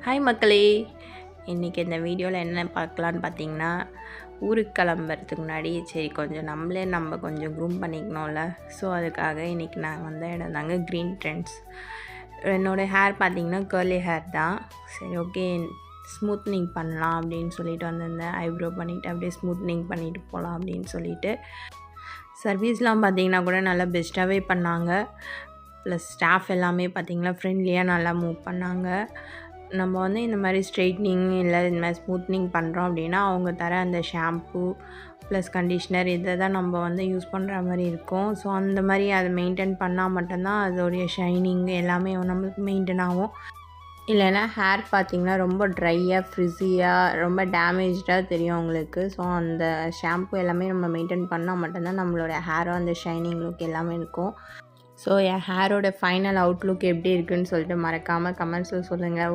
Hi மக்களே, இன்றைக்கி இந்த வீடியோவில் என்ன பார்க்கலான்னு பார்த்தீங்கன்னா, ஊருக்கு கிளம்புறதுக்கு முன்னாடி சரி கொஞ்சம் நம்ம கொஞ்சம் க்ரூம் பண்ணிக்கணும்ல. ஸோ அதுக்காக இன்றைக்கி நான் வந்த இடம் தாங்க க்ரீன் ட்ரெண்ட்ஸ். என்னோடய ஹேர் பார்த்திங்கன்னா கர்லி ஹேர் தான். சரி ஓகே ஸ்மூத்னிங் பண்ணலாம் அப்படின்னு சொல்லிட்டு வந்திருந்தேன். ஐப்ரோ பண்ணிவிட்டு அப்படியே ஸ்மூத்னிங் பண்ணிவிட்டு போகலாம் அப்படின்னு சொல்லிட்டு. சர்வீஸ்லாம் பார்த்திங்கன்னா கூட நல்லா பெஸ்ட்டாகவே பண்ணாங்க. ப்ளஸ் ஸ்டாஃப் எல்லாமே பார்த்திங்கன்னா ஃப்ரெண்ட்லியாக நல்லா மூவ் பண்ணாங்க. நம்ம வந்து இந்த மாதிரி ஸ்ட்ரைட்னிங் இல்லை இந்த மாதிரி ஸ்மூத்னிங் பண்ணுறோம் அப்படின்னா அவங்க தர அந்த ஷாம்பு ப்ளஸ் கண்டிஷ்னர் இதை தான் நம்ம வந்து யூஸ் பண்ணுற மாதிரி இருக்கும். ஸோ அந்த மாதிரி அதை மெயின்டைன் பண்ணால் மட்டும்தான் அதோடைய ஷைனிங் எல்லாமே நம்மளுக்கு மெயின்டைன் ஆகும். இல்லைன்னா ஹேர் பார்த்திங்கன்னா ரொம்ப ட்ரையாக ஃப்ரிஸியாக ரொம்ப டேமேஜாக தெரியும் உங்களுக்கு. ஸோ அந்த ஷாம்பு எல்லாமே நம்ம மெயின்டைன் பண்ணால் மட்டும்தான் நம்மளோட ஹேரும் அந்த ஷைனிங் லுக் எல்லாமே இருக்கும். ஸோ என் ஹேரோட ஃபைனல் அவுட்லுக் எப்படி இருக்குதுன்னு சொல்லிட்டு மறக்காமல் கமெண்ட்ஸில் சொல்லுங்கள்.